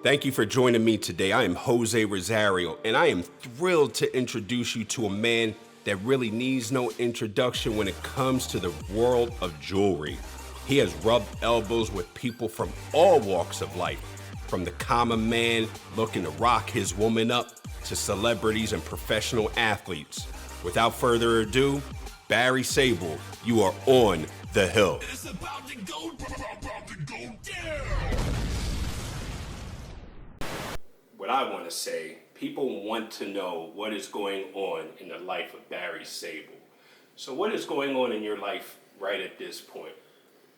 Thank you for joining me today. I am Jose Rosario, and I am thrilled to introduce you to a man that really needs no introduction when it comes to the world of jewelry. He has rubbed elbows with people from all walks of life, from the common man looking to rock his woman up to celebrities and professional athletes. Without further ado, Barry Sable, you are on the hill. It's about to go down. What I want to say, people want to know what is going on in the life of Barry Sable. So what is going on in your life right at this point?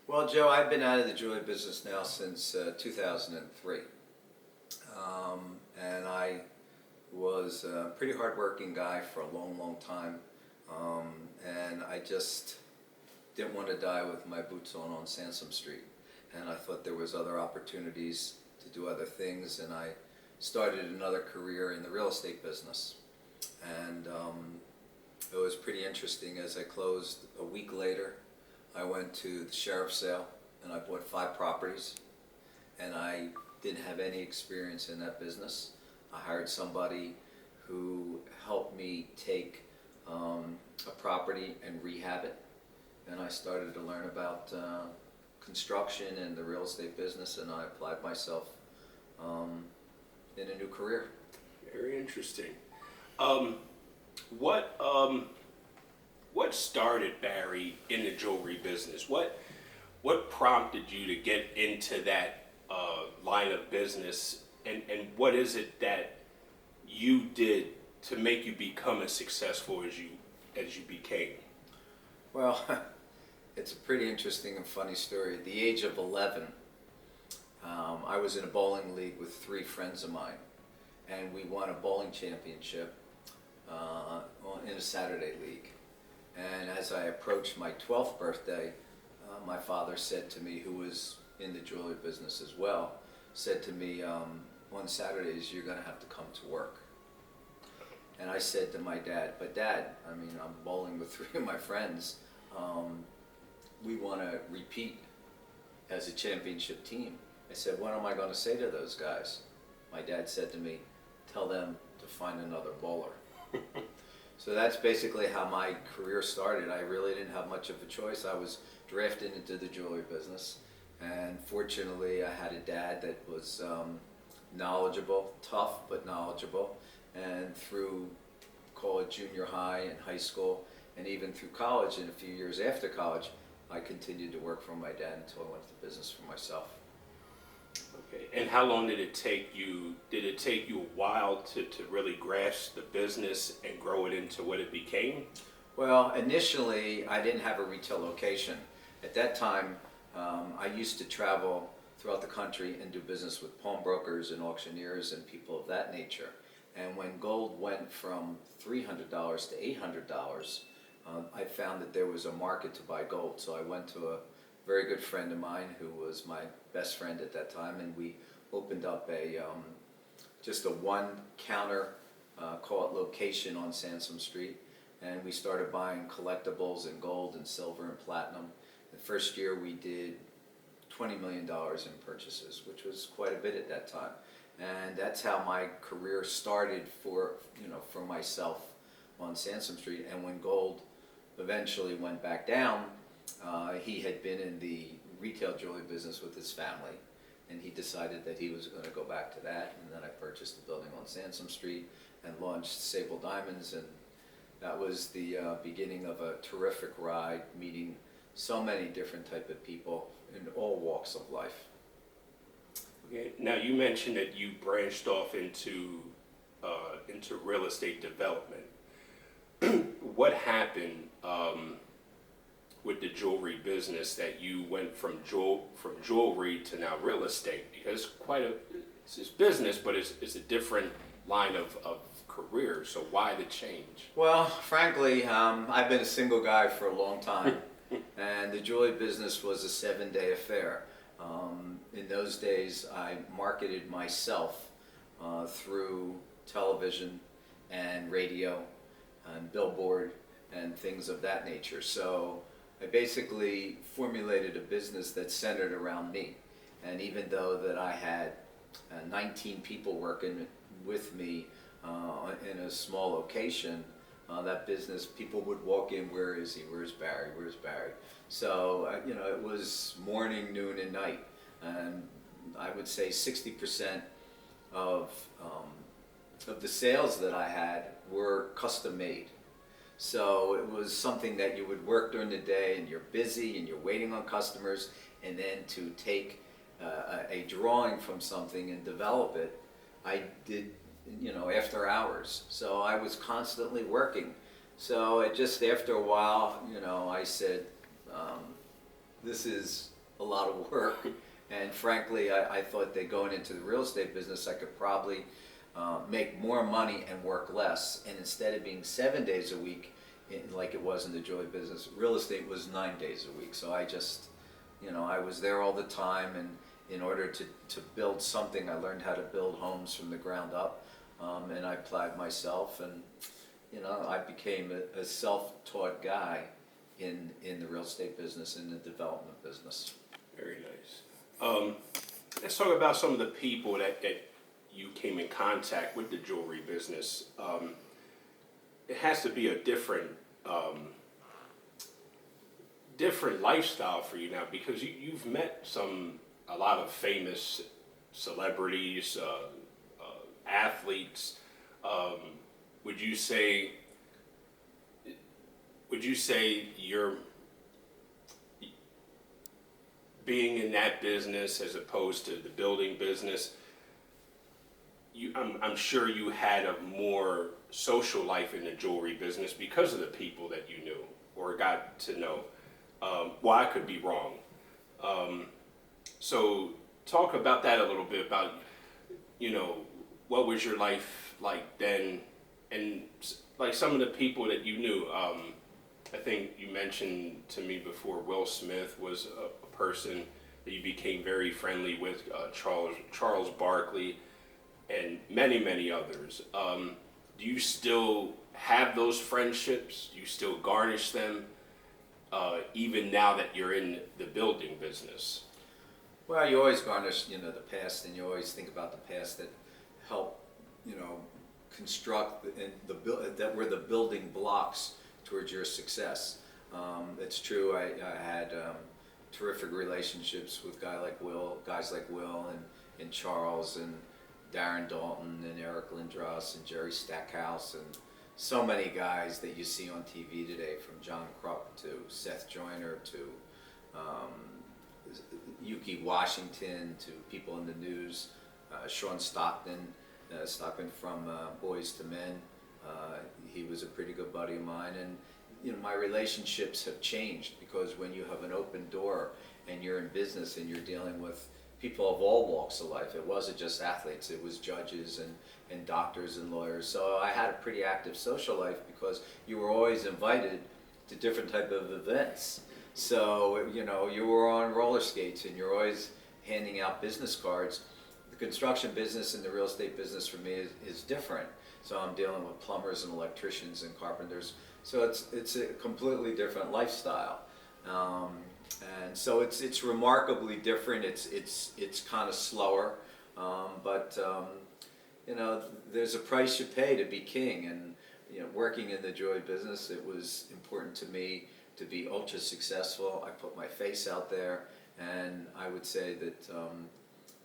Well, Joe, I've been out of the jewelry business now since 2003. And I was a pretty hardworking guy for a long, long time. And I just didn't want to die with my boots on Sansom Street. And I thought there was other opportunities to do other things, and I started another career in the real estate business. And it was pretty interesting. As I closed a week later, I went to the sheriff's sale and I bought 5 properties, and I didn't have any experience in that business. I hired somebody who helped me take a property and rehab it, and I started to learn about construction and the real estate business, and I applied myself in a new career. Very interesting. What started Barry in the jewelry business? What prompted you to get into that line of business, and what is it that you did to make you become as successful as you became? Well, it's a pretty interesting and funny story. At the age of 11, I was in a bowling league with 3 friends of mine, and we won a bowling championship in a Saturday league. And as I approached my 12th birthday, my father said to me, who was in the jewelry business as well, said to me, on Saturdays you're going to have to come to work. And I said to my dad, but Dad, I mean, I'm bowling with 3 of my friends. We want to repeat as a championship team. I said, what am I going to say to those guys? My dad said to me, tell them to find another bowler. So that's basically how my career started. I really didn't have much of a choice. I was drafted into the jewelry business, and fortunately I had a dad that was knowledgeable, tough but knowledgeable, and through, call it junior high and high school, and even through college and a few years after college, I continued to work for my dad until I went to business for myself. Okay. And how long did it take you? Did it take you a while to really grasp the business and grow it into what it became? Well, initially I didn't have a retail location. At that time, I used to travel throughout the country and do business with pawnbrokers and auctioneers and people of that nature. And when gold went from $300 to $800, I found that there was a market to buy gold. So I went to a very good friend of mine who was my best friend at that time, and we opened up just a 1 counter, call it location on Sansom Street, and we started buying collectibles in gold and silver and platinum. The first year we did $20 million in purchases, which was quite a bit at that time. And that's how my career started for myself on Sansom Street. And when gold eventually went back down, he had been in the retail jewelry business with his family, and he decided that he was going to go back to that. And then I purchased a building on Sansom Street and launched Sable Diamonds, and that was the beginning of a terrific ride, meeting so many different type of people in all walks of life. Okay. Now you mentioned that you branched off into real estate development. What happened with the jewelry business that you went from jewelry to now real estate? Because it's business, but it's a different line of career. So why the change? Well, frankly, I've been a single guy for a long time, and the jewelry business was a 7-day affair. In those days, I marketed myself through television and radio and billboard and things of that nature. So I basically formulated a business that centered around me. And even though that I had 19 people working with me in a small location. That business, people would walk in, where is he? Where's Barry? Where's Barry? So, it was morning, noon, and night. And I would say 60% of, of the sales that I had were custom made. So it was something that you would work during the day and you're busy and you're waiting on customers, and then to take a drawing from something and develop it, I did, after hours. So I was constantly working. So it just, after a while, I said, this is a lot of work. And frankly, I thought that going into the real estate business, I could probably make more money and work less. And instead of being 7 days a week, like it was in the jewelry business, real estate was 9 days a week. So I just, I was there all the time. And in order to build something, I learned how to build homes from the ground up. And I applied myself, and I became a self-taught guy in the real estate business, in the development business. Very nice. Let's talk about some of the people that you came in contact with the jewelry business. It has to be a different lifestyle for you now, because you've met a lot of famous celebrities, athletes. Would you say you're being in that business as opposed to the building business? I'm sure you had a more social life in the jewelry business because of the people that you knew or got to know. Well, I could be wrong. So talk about that a little bit, about, what was your life like then, and like some of the people that you knew. I think you mentioned to me before Will Smith was a person that you became very friendly with, Charles Barkley, and many, many others. Do you still have those friendships? Do you still garnish them, even now that you're in the building business? Well, you always garnish, the past, and you always think about the past that help, construct and that were the building blocks towards your success. It's true. I had terrific relationships with guys like Will and Charles and Darren Dalton and Eric Lindros and Jerry Stackhouse, and so many guys that you see on TV today, from John Krupp to Seth Joyner to Yuki Washington, to people in the news, Sean Stockton from Boys to Men. He was a pretty good buddy of mine, and my relationships have changed, because when you have an open door and you're in business and you're dealing with people of all walks of life, it wasn't just athletes, it was judges and doctors and lawyers. So I had a pretty active social life, because you were always invited to different type of events. So, you were on roller skates and you're always handing out business cards. The construction business and the real estate business for me is different. So I'm dealing with plumbers and electricians and carpenters. So it's a completely different lifestyle. And so it's remarkably different. It's kind of slower, but there's a price you pay to be king. And working in the jewelry business, it was important to me to be ultra successful. I put my face out there, and I would say that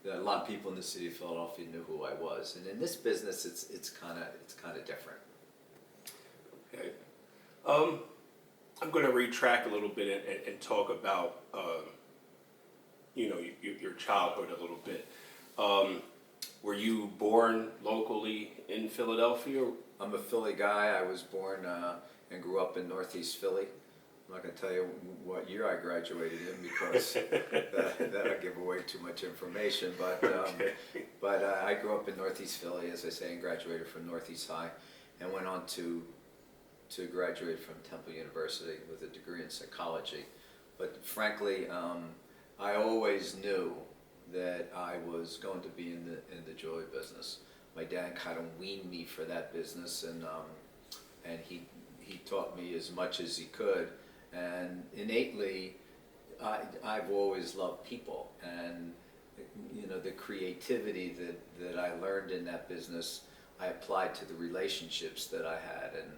that a lot of people in the city of Philadelphia knew who I was. And in this business, it's kind of different. Okay. I'm going to retract a little bit and talk about your childhood a little bit. Were you born locally in Philadelphia? I'm a Philly guy. I was born and grew up in Northeast Philly. I'm not going to tell you what year I graduated in, because that'll give away too much information. But Okay. I grew up in Northeast Philly, as I say, and graduated from Northeast High, and went on to graduate from Temple University with a degree in psychology. But frankly, I always knew that I was going to be in the jewelry business. My dad kind of weaned me for that business, and he taught me as much as he could. And innately, I've always loved people, and the creativity that I learned in that business, I applied to the relationships that I had. And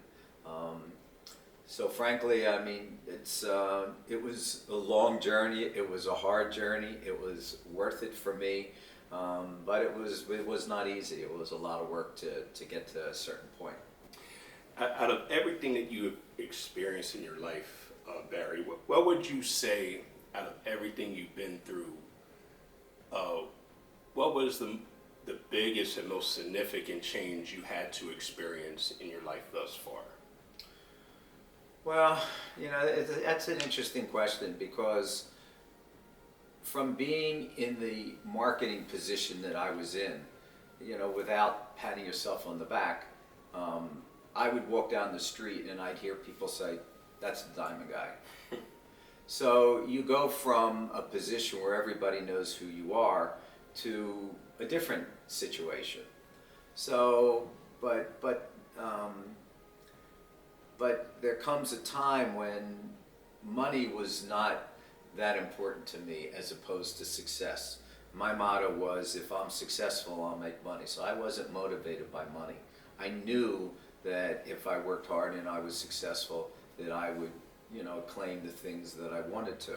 so frankly, I mean, it was a long journey. It was a hard journey. It was worth it for me. But it was not easy. It was a lot of work to get to a certain point. Out of everything that you have experienced in your life, Barry, what would you say out of everything you've been through, what was the biggest and most significant change you had to experience in your life thus far? Well, that's an interesting question, because from being in the marketing position that I was in, without patting yourself on the back, I would walk down the street and I'd hear people say, "That's the diamond guy." So you go from a position where everybody knows who you are to a different situation. So, but there comes a time when money was not that important to me as opposed to success. My motto was, if I'm successful, I'll make money. So I wasn't motivated by money. I knew that if I worked hard and I was successful, that I would, claim the things that I wanted to.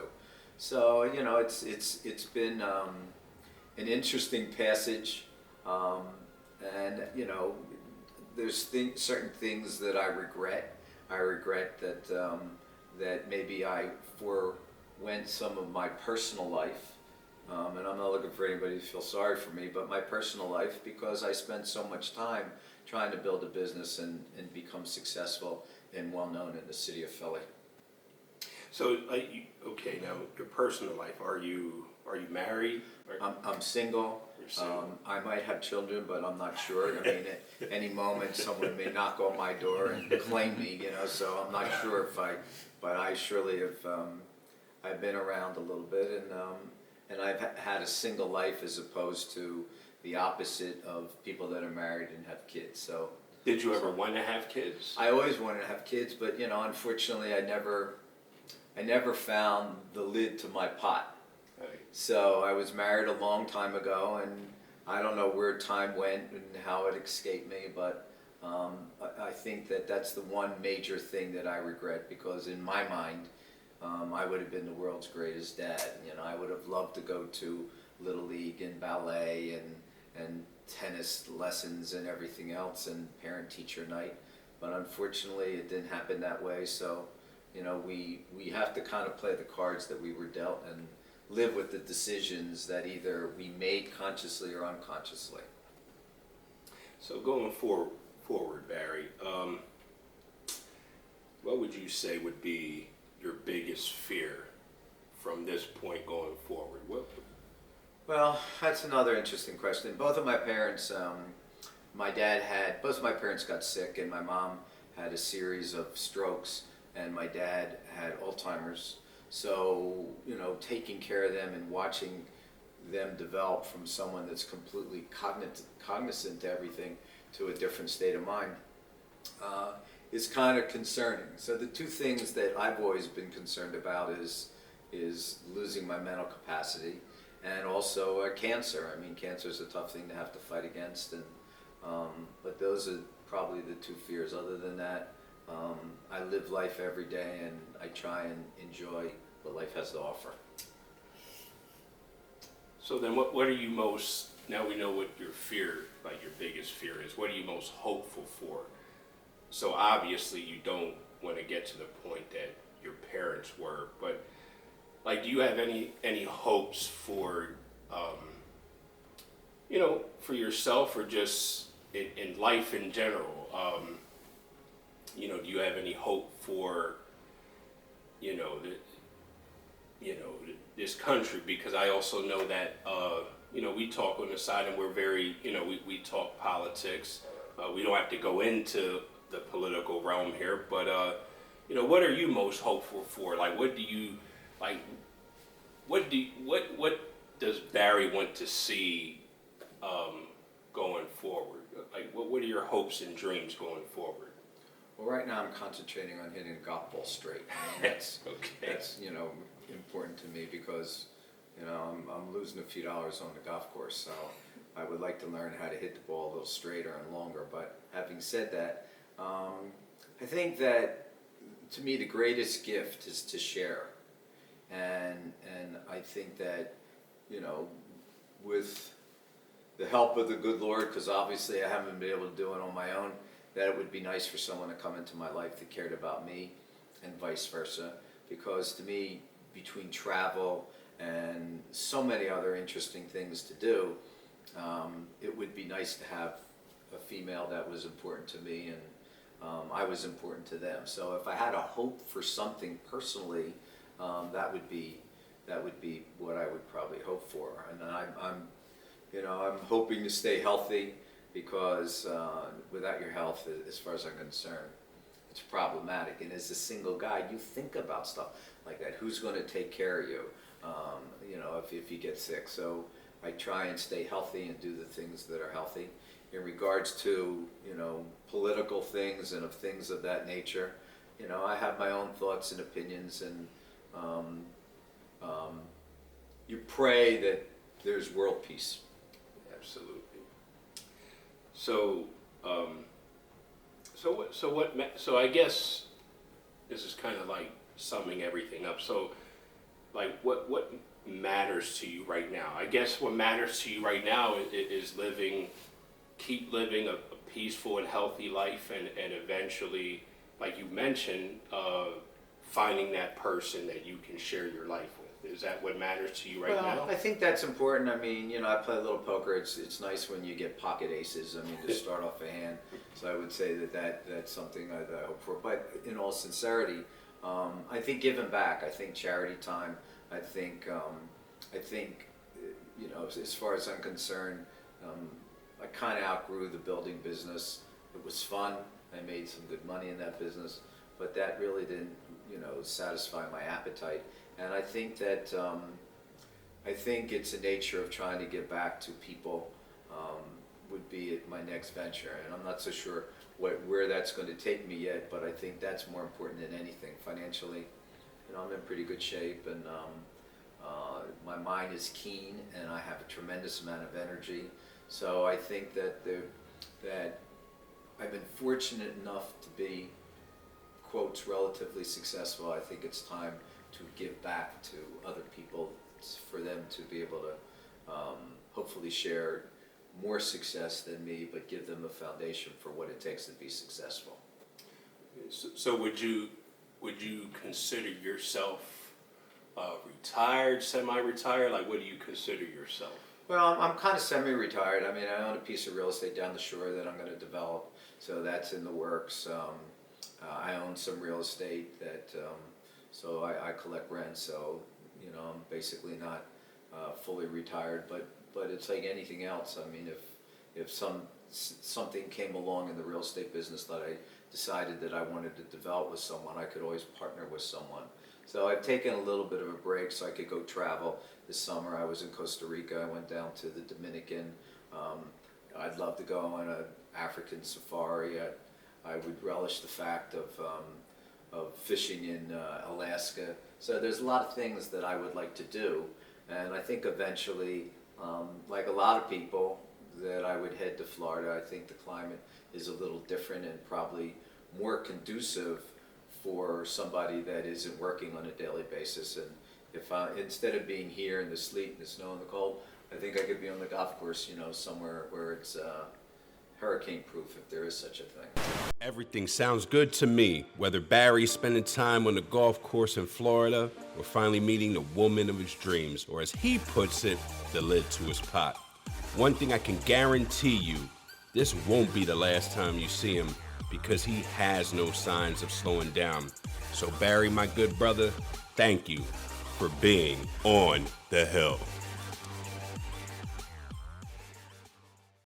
So, it's been an interesting passage, and there's certain things that I regret. I regret that maybe I forwent some of my personal life, and I'm not looking for anybody to feel sorry for me, but my personal life, because I spent so much time trying to build a business and become successful and well known in the city of Philly. So, okay, now your personal life, are you married? I'm single. You're single. I might have children, but I'm not sure. I mean, at any moment, someone may knock on my door and claim me, so I'm not sure but I surely have, I've been around a little bit, and I've had a single life as opposed to the opposite of people that are married and have kids. So, Did you ever want to have kids? I always wanted to have kids, but unfortunately, I never found the lid to my pot. Right. So I was married a long time ago, and I don't know where time went and how it escaped me, but I think that's the one major thing that I regret, because in my mind, I would have been the world's greatest dad. I would have loved to go to Little League and ballet and tennis lessons and everything else, and parent-teacher night, but unfortunately it didn't happen that way. So we have to kind of play the cards that we were dealt and live with the decisions that either we made consciously or unconsciously. So going forward, Barry, what would you say would be your biggest fear from this point going forward? Well, that's another interesting question. Both of my parents, both of my parents got sick, and my mom had a series of strokes, and my dad had Alzheimer's. So, taking care of them and watching them develop from someone that's completely cognizant to everything to a different state of mind is kind of concerning. So the two things that I've always been concerned about is losing my mental capacity, and also cancer. I mean, cancer is a tough thing to have to fight against, and but those are probably the two fears. Other than that, I live life every day, and I try and enjoy what life has to offer. So then what are you most, now we know what your biggest fear is, what are you most hopeful for? So obviously you don't want to get to the point that your parents were, but do you have any hopes for, for yourself, or just in life in general? Do you have any hope for, this country? Because I also know that, we talk on the side, and we're very, we talk politics. We don't have to go into the political realm here, but, what are you most hopeful for? What does Barry want to see going forward? What are your hopes and dreams going forward? Well, right now I'm concentrating on hitting the golf ball straight. I mean, that's Okay. that's important to me, because You know, I'm losing a few dollars on the golf course, so I would like to learn how to hit the ball a little straighter and longer. But having said that, I think that to me the greatest gift is to share, and I think that, you know, with the help of the good Lord, because obviously I haven't been able to do it on my own, that it would be nice for someone to come into my life that cared about me, and vice versa. Because to me, between travel and so many other interesting things to do, it would be nice to have a female that was important to me, and I was important to them. So if I had a hope for something personally, that would be what I would probably hope for. And I'm hoping to stay healthy, because without your health, as far as I'm concerned, it's problematic. And as a single guy, you think about stuff like that. Who's going to take care of you? You know, if you get sick. So I try and stay healthy and do the things that are healthy. In regards to, you know, political things and of things of that nature, you know, I have my own thoughts and opinions, and you pray that there's world peace. Absolutely. So, so I guess this is kind of like summing everything up. So, like, what matters to you right now? I guess what matters to you right now is keep living a peaceful and healthy life, and eventually, like you mentioned, finding that person that you can share your life with. Is that what matters to you right now? I think that's important. I mean, you know, I play a little poker. It's nice when you get pocket aces. I mean, to start off a hand. So I would say that's something that I hope for. But in all sincerity, I think giving back. I think charity time. I think you know, as far as I'm concerned, I kind of outgrew the building business. It was fun. I made some good money in that business, but that really didn't, you know, satisfy my appetite. And I think that I think it's a nature of trying to give back to people would be my next venture. And I'm not so sure where that's going to take me yet, but I think that's more important than anything. Financially, you know, I'm in pretty good shape, and my mind is keen, and I have a tremendous amount of energy. So I think that that I've been fortunate enough to be, quotes, relatively successful. I think it's time to give back to other people, for them to be able to hopefully share more success than me, but give them a foundation for what it takes to be successful. So would you consider yourself retired, semi-retired? Like, what do you consider yourself? Well, I'm kind of semi-retired. I mean, I own a piece of real estate down the shore that I'm going to develop, so that's in the works. I own some real estate that, so I collect rent. So, you know, I'm basically not fully retired, but it's like anything else. I mean, if something came along in the real estate business that I decided that I wanted to develop with someone, I could always partner with someone. So I've taken a little bit of a break so I could go travel. This summer I was in Costa Rica. I went down to the Dominican. I'd love to go on an African safari. I would relish the fact of fishing in Alaska. So there's a lot of things that I would like to do, and I think eventually, like a lot of people, that I would head to Florida. I think the climate is a little different and probably more conducive for somebody that isn't working on a daily basis. And if instead of being here in the sleet and the snow and the cold, I think I could be on the golf course, you know, somewhere where it's hurricane proof, if there is such a thing. Everything sounds good to me, whether Barry's spending time on the golf course in Florida or finally meeting the woman of his dreams, or as he puts it, the lid to his pot. One thing I can guarantee you, this won't be the last time you see him, because he has no signs of slowing down. So Barry, my good brother, thank you for being on the hill.